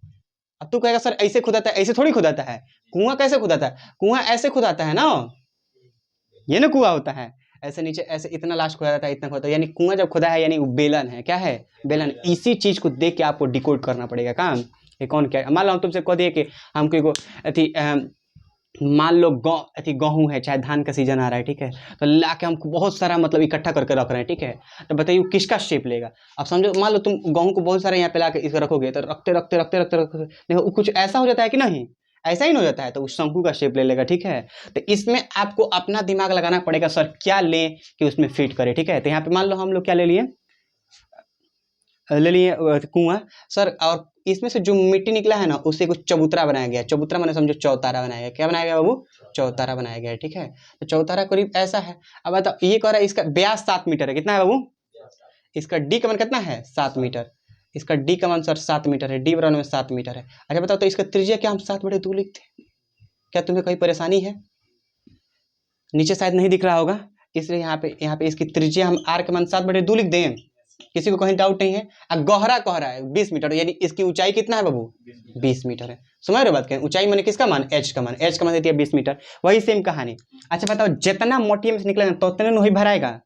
अब तू कहेगा सर ऐसे खुदाता है, ऐसे थोड़ी खुदाता है। कुआं कैसे खुदाता है? कुआं ऐसे खुदाता है ना, ये ना कुआं होता है। ऐसे नीचे ऐसे इतना लास्ट खुदा जाता है, इतना खुदा, यानी कुआं जब खुदा है यानी वो बेलन है। क्या है? बेलन। इसी चीज को देख के आपको डिकोड करना पड़ेगा। काम ये कौन क्या है? मान लो हम तुमसे कह दिए कि हमको एगो अथी मान लो गेहूँ है, चाहे धान का सीजन आ रहा है, ठीक है, तो ला के हमको बहुत सारा मतलब इकट्ठा करके रख रहे हैं, ठीक है। तो बताइए किसका शेप लेगा? अब समझो, मान लो तुम गेहूँ को बहुत सारे यहाँ पे ला के इसको रखोगे, तो रखते रखते रखते रखते रखते देखो कुछ ऐसा हो जाता है कि नहीं, ऐसा ही नहीं हो जाता है, तो उस शंकु का शेप ले लेगा, ठीक है। तो इसमें आपको अपना दिमाग लगाना पड़ेगा, सर क्या लें कि उसमें फिट करे, ठीक है। तो यहाँ पे मान लो हम लोग क्या ले लिए कुआं, सर, और इसमें से जो मिट्टी निकला है ना, उससे कुछ चबूतरा बनाया गया। चबूतरा मैंने समझो चौतारा बनाया गया। क्या बनाया गया बाबू? चौतारा बनाया गया है, ठीक है। तो चौतारा करीब ऐसा है। अब बताओ, ये कह रहा है इसका व्यास 7 मीटर है। कितना है बाबू? इसका डी का मान कितना है? 7 मीटर। इसका डी का मान सर 7 मीटर है, डी बराबर में 7 मीटर है। अच्छा बताओ, तो इसका त्रिज्या क्या हम 7/2 लिखते हैं? क्या तुम्हें कोई परेशानी है? नीचे शायद नहीं दिख रहा होगा, इसलिए यहाँ पे इसकी त्रिज्या हम आर के मान 7/2 लिख दें। किसी को कहीं डाउट नहीं है? गहरा कह रहा है 20 मीटर, यानी इसकी ऊंचाई कितना है बाबू? 20 मीटर है। समझ रहे बात? कहें ऊंचाई माने किसका मान? एच का मान। एच का मान देती है 20 मीटर। वही सेम कहानी। अच्छा बताओ, जितना मोटी में से निकलेगा तो उतने वही भराएगा,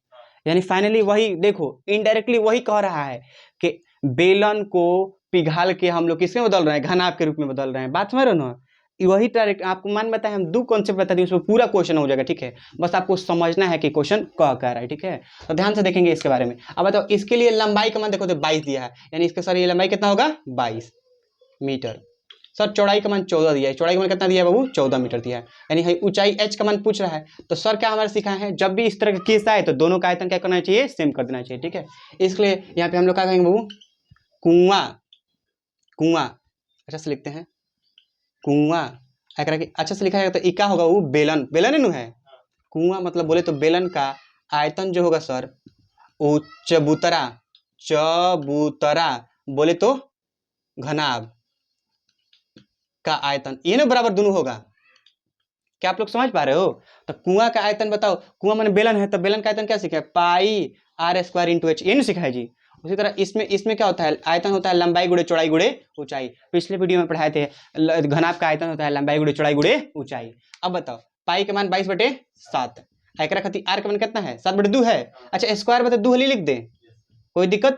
यानी फाइनली वही देखो, इनडायरेक्टली वही कह रहा है कि बेलन को पिघाल के हम लोग किसमें बदल रहे हैं? घनाभ के रूप में बदल रहे हैं। बात समझ रहे हो ना? वही डायरेक्ट आपको मान बताए, हम 2 कॉन्सेप्ट बता दिए, उसमें पूरा क्वेश्चन हो जाएगा, ठीक है। बस आपको समझना है कि क्वेश्चन क्या कह रहा है, ठीक है। तो ध्यान से देखेंगे इसके बारे में। अब बताओ, इसके लिए लंबाई का मान देखो तो 22 दिया है, यानी इसके सर ये लंबाई कितना होगा? 22 मीटर। सर चौड़ाई का मान 14 दिया है। चौड़ाई का मान कितना दिया है बाबू? 14 मीटर दिया है। यानी ऊंचाई एच का मान पूछ रहा है। तो सर क्या हमारे सिखाए हैं, जब भी इस तरह का केस आए तो दोनों का आयतन क्या करना चाहिए? सेम कर देना चाहिए, ठीक है। इसलिए यहाँ पे हम लोग क्या कहेंगे बाबू? कुआं। कुआं अच्छा से लिखते हैं, कुआं। अच्छा से लिखा जाएगा तो क्या होगा वो? बेलन। बेलन नु है। कुआं मतलब बोले तो बेलन का आयतन जो होगा सर, वो चबूतरा, चबूतरा बोले तो घनाभ का आयतन, ये ना बराबर दोनों होगा। क्या आप लोग समझ पा रहे हो? तो कुआं का आयतन बताओ, कुआं माने बेलन है, तो बेलन का आयतन क्या सीखा है? Pi R square into H, ये नहीं सीखा है जी। उसी तरह इसमें क्या होता है? आयतन होता है लंबाई गुड़े चौड़ाई गुड़े ऊंचाई। पिछले वीडियो में पढ़ाए थे, घनाभ का आयतन होता है लंबाई गुड़े चौड़ाई गुड़े ऊंचाई। अब बताओ, पाई के मान 22/7, एकरा खातिर आर का मान कितना है? 7/2 है। अच्छा स्क्वायर बता 2 लिख दे, कोई दिक्कत?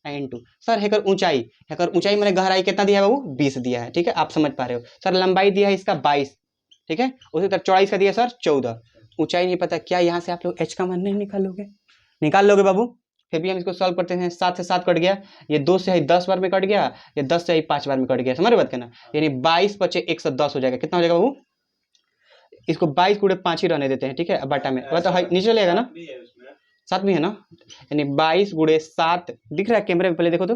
इंटू सर हेकर ऊंचाई मैंने गहराई कितना दिया है बाबू? 20 दिया है, ठीक है। आप समझ पा रहे हो। सर लंबाई दिया है इसका 22, ठीक है। उसी तरह चौड़ाई का दिया सर 14। ऊंचाई नहीं पता, क्या यहाँ से आप लोग एच का मान नहीं निकालोगे? निकाल लोगे बाबू। फिर भी हम इसको सॉल्व करते हैं। 7 से 7 कट गया, ये 2 से 10 बार में कट गया, ये 10 से 5 बार में कट गया। समझ रहे बात करना? यानी 22 × 110 हो जाएगा। कितना हो जाएगा बाबू? इसको 22 × 5 ही रहने देते हैं, ठीक है। अब बटा में तो नीचे चलेगा ना, 7 भी है ना, यानी 22 × 7 दिख रहा है कैमरे में? पहले देखो तो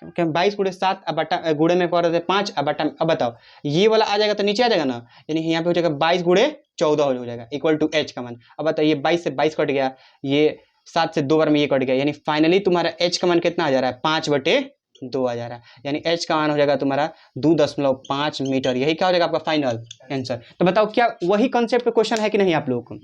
22 × 7 अब बटा गुड़े में पड़ रहे थे 5, अब बटा में। अब बताओ, ये वाला आ जाएगा तो नीचे आ जाएगा ना, यानी यहाँ पे हो जाएगा 22 × 14 हो जाएगा इक्वल टू एच का मान। अब बताओ, ये 22 से 22 कट गया, ये 7 से 2 बार में ये कट गया, यानी फाइनली तुम्हारा एच का मान कितना आ जा रहा है? 5/2 आ जा रहा है। यानी एच का मान हो जाएगा तुम्हारा 2.5 मीटर। यही क्या हो जाएगा आपका फाइनल आंसर। तो बताओ, क्या वही कंसेप्ट पे क्वेश्चन है कि नहीं? आप लोगों को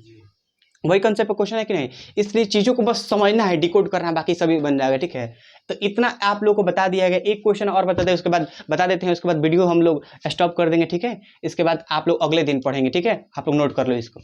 वही कंसेप्ट पे क्वेश्चन है कि नहीं? इसलिए चीजों को बस समझना है, डिकोड करना है, बाकी सभी बन जाएगा, ठीक है। तो इतना आप लोगों को बता दिया गया। एक क्वेश्चन और बता दें, उसके बाद बता देते हैं, उसके बाद वीडियो हम लोग स्टॉप कर देंगे, ठीक है। इसके बाद आप लोग अगले दिन पढ़ेंगे, ठीक है। आप लोग नोट कर लो इसको।